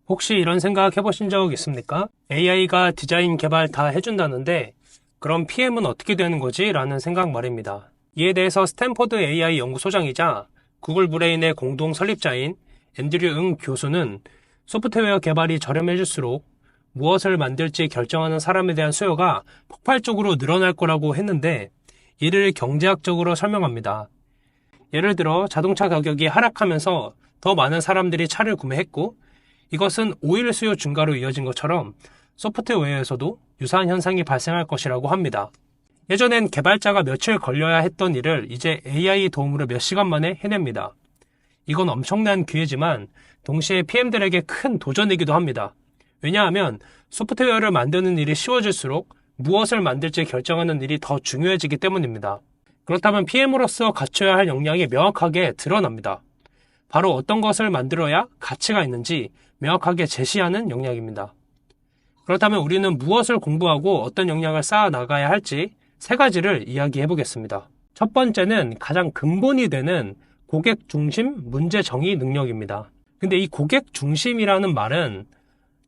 혹시 이런 생각 해보신 적 있습니까? AI가 디자인 개발 다 해준다는데 그럼 PM은 어떻게 되는 거지? 라는 생각 말입니다. 이에 대해서 스탠퍼드 AI 연구소장이자 구글 브레인의 공동 설립자인 앤드류 응 교수는 소프트웨어 개발이 저렴해질수록 무엇을 만들지 결정하는 사람에 대한 수요가 폭발적으로 늘어날 거라고 했는데 이를 경제학적으로 설명합니다. 예를 들어 자동차 가격이 하락하면서 더 많은 사람들이 차를 구매했고 이것은 오일 수요 증가로 이어진 것처럼 소프트웨어에서도 유사한 현상이 발생할 것이라고 합니다. 예전엔 개발자가 며칠 걸려야 했던 일을 이제 AI 도움으로 몇 시간 만에 해냅니다. 이건 엄청난 기회지만 동시에 PM들에게 큰 도전이기도 합니다. 왜냐하면 소프트웨어를 만드는 일이 쉬워질수록 무엇을 만들지 결정하는 일이 더 중요해지기 때문입니다. 그렇다면 PM으로서 갖춰야 할 역량이 명확하게 드러납니다. 바로 어떤 것을 만들어야 가치가 있는지 명확하게 제시하는 역량입니다. 그렇다면 우리는 무엇을 공부하고 어떤 역량을 쌓아 나가야 할지 세 가지를 이야기해 보겠습니다. 첫 번째는 가장 근본이 되는 고객 중심 문제 정의 능력입니다. 근데 이 고객 중심이라는 말은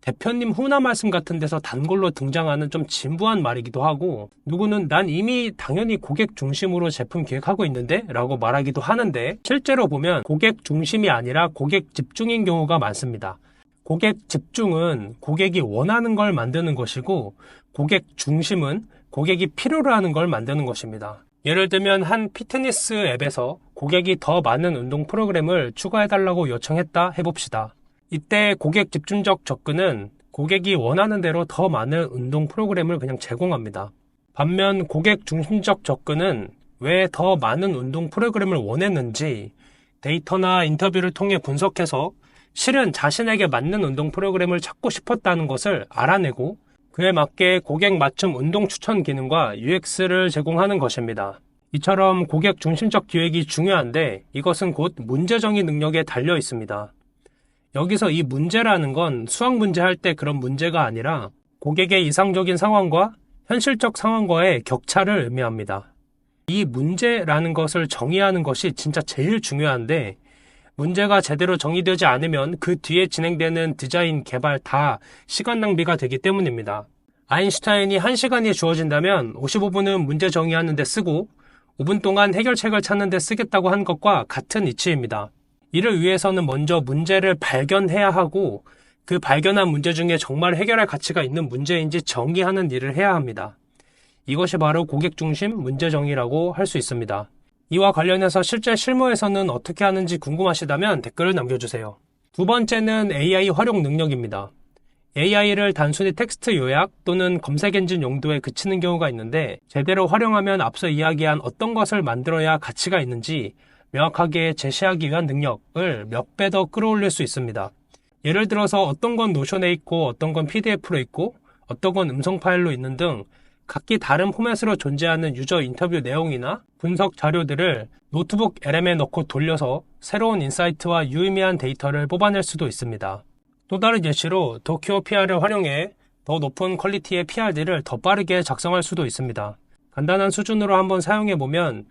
대표님 훈화 말씀 같은 데서 단골로 등장하는 좀 진부한 말이기도 하고 누구는 난 이미 당연히 고객 중심으로 제품 기획하고 있는데 라고 말하기도 하는데 실제로 보면 고객 중심이 아니라 고객 집중인 경우가 많습니다. 고객 집중은 고객이 원하는 걸 만드는 것이고 고객 중심은 고객이 필요로 하는 걸 만드는 것입니다. 예를 들면 한 피트니스 앱에서 고객이 더 많은 운동 프로그램을 추가해달라고 요청했다 해봅시다. 이때 고객 집중적 접근은 고객이 원하는 대로 더 많은 운동 프로그램을 그냥 제공합니다. 반면 고객 중심적 접근은 왜 더 많은 운동 프로그램을 원했는지 데이터나 인터뷰를 통해 분석해서 실은 자신에게 맞는 운동 프로그램을 찾고 싶었다는 것을 알아내고 그에 맞게 고객 맞춤 운동 추천 기능과 UX를 제공하는 것입니다. 이처럼 고객 중심적 기획이 중요한데 이것은 곧 문제 정의 능력에 달려 있습니다. 여기서 이 문제라는 건 수학 문제 할 때 그런 문제가 아니라 고객의 이상적인 상황과 현실적 상황과의 격차를 의미합니다. 이 문제라는 것을 정의하는 것이 진짜 제일 중요한데 문제가 제대로 정의되지 않으면 그 뒤에 진행되는 디자인, 개발 다 시간 낭비가 되기 때문입니다. 아인슈타인이 1시간이 주어진다면 55분은 문제 정의하는 데 쓰고 5분 동안 해결책을 찾는 데 쓰겠다고 한 것과 같은 이치입니다. 이를 위해서는 먼저 문제를 발견해야 하고 그 발견한 문제 중에 정말 해결할 가치가 있는 문제인지 정의하는 일을 해야 합니다. 이것이 바로 고객 중심 문제 정의라고 할 수 있습니다. 이와 관련해서 실제 실무에서는 어떻게 하는지 궁금하시다면 댓글을 남겨주세요. 두 번째는 AI 활용 능력입니다. AI를 단순히 텍스트 요약 또는 검색 엔진 용도에 그치는 경우가 있는데 제대로 활용하면 앞서 이야기한 어떤 것을 만들어야 가치가 있는지 명확하게 제시하기 위한 능력을 몇 배 더 끌어올릴 수 있습니다. 예를 들어서 어떤 건 노션에 있고 어떤 건 PDF로 있고 어떤 건 음성 파일로 있는 등 각기 다른 포맷으로 존재하는 유저 인터뷰 내용이나 분석 자료들을 노트북 LM에 넣고 돌려서 새로운 인사이트와 유의미한 데이터를 뽑아낼 수도 있습니다. 또 다른 예시로 도큐어 PR을 활용해 더 높은 퀄리티의 PR들을 더 빠르게 작성할 수도 있습니다. 간단한 수준으로 한번 사용해보면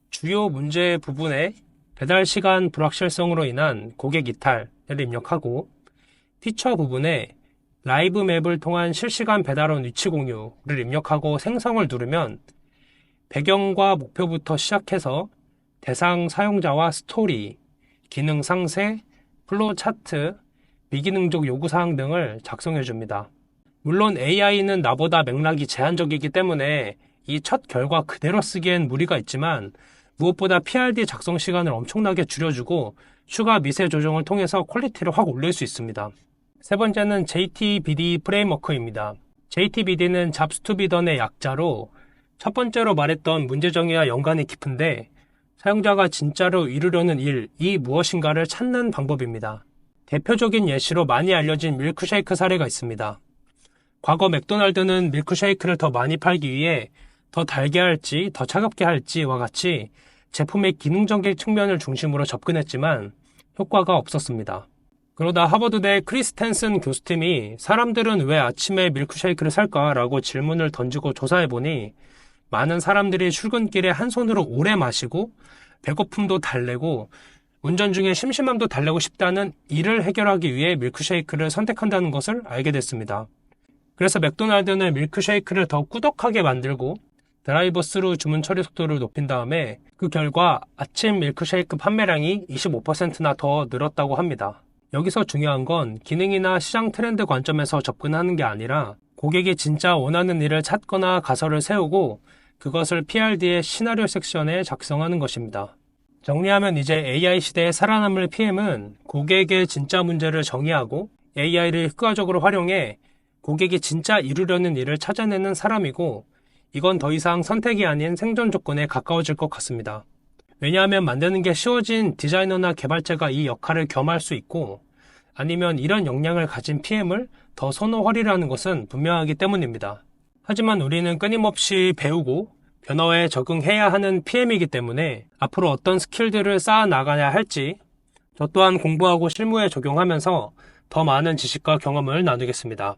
주요 문제 부분에 배달 시간 불확실성으로 인한 고객 이탈을 입력하고 피처 부분에 라이브 맵을 통한 실시간 배달원 위치 공유를 입력하고 생성을 누르면 배경과 목표부터 시작해서 대상 사용자와 스토리, 기능 상세, 플로우 차트, 비기능적 요구사항 등을 작성해 줍니다. 물론 AI는 나보다 맥락이 제한적이기 때문에 이 첫 결과 그대로 쓰기엔 무리가 있지만 무엇보다 PRD 작성 시간을 엄청나게 줄여주고 추가 미세 조정을 통해서 퀄리티를 확 올릴 수 있습니다. 세 번째는 JTBD 프레임워크입니다. JTBD는 Jobs to be done의 약자로 첫 번째로 말했던 문제 정의와 연관이 깊은데 사용자가 진짜로 이루려는 일이 무엇인가를 찾는 방법입니다. 대표적인 예시로 많이 알려진 밀크쉐이크 사례가 있습니다. 과거 맥도날드는 밀크쉐이크를 더 많이 팔기 위해 더 달게 할지 더 차갑게 할지와 같이 제품의 기능적인 측면을 중심으로 접근했지만 효과가 없었습니다. 그러다 하버드대 크리스텐슨 교수팀이 사람들은 왜 아침에 밀크쉐이크를 살까라고 질문을 던지고 조사해보니 많은 사람들이 출근길에 한 손으로 오래 마시고 배고픔도 달래고 운전 중에 심심함도 달래고 싶다는 이를 해결하기 위해 밀크쉐이크를 선택한다는 것을 알게 됐습니다. 그래서 맥도날드는 밀크쉐이크를 더 꾸덕하게 만들고 드라이브 스루 주문 처리 속도를 높인 다음에 그 결과 아침 밀크쉐이크 판매량이 25%나 더 늘었다고 합니다. 여기서 중요한 건 기능이나 시장 트렌드 관점에서 접근하는 게 아니라 고객이 진짜 원하는 일을 찾거나 가설을 세우고 그것을 PRD의 시나리오 섹션에 작성하는 것입니다. 정리하면 이제 AI 시대의 살아남을 PM은 고객의 진짜 문제를 정의하고 AI를 효과적으로 활용해 고객이 진짜 이루려는 일을 찾아내는 사람이고, 이건 더 이상 선택이 아닌 생존 조건에 가까워질 것 같습니다. 왜냐하면 만드는 게 쉬워진 디자이너나 개발자가 이 역할을 겸할 수 있고, 아니면 이런 역량을 가진 PM을 더 선호하리라는 것은 분명하기 때문입니다. 하지만 우리는 끊임없이 배우고 변화에 적응해야 하는 PM이기 때문에 앞으로 어떤 스킬들을 쌓아 나가야 할지 저 또한 공부하고 실무에 적용하면서 더 많은 지식과 경험을 나누겠습니다.